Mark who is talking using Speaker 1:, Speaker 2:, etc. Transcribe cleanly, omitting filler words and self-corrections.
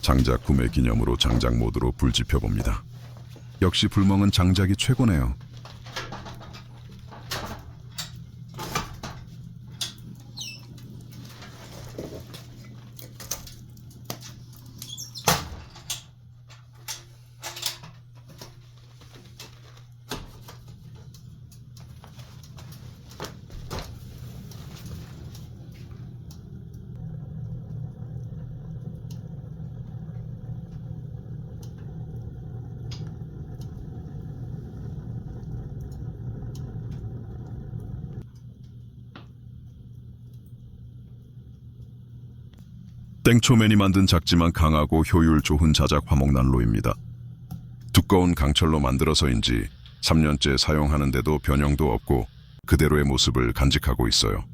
Speaker 1: 장작 구매 기념으로 장작 모드로 불 지펴봅니다. 역시 불멍은 장작이 최고네요. 땡초맨이 만든 작지만 강하고 효율 좋은 자작 화목난로입니다. 두꺼운 강철로 만들어서인지 3년째 사용하는데도 변형도 없고 그대로의 모습을 간직하고 있어요.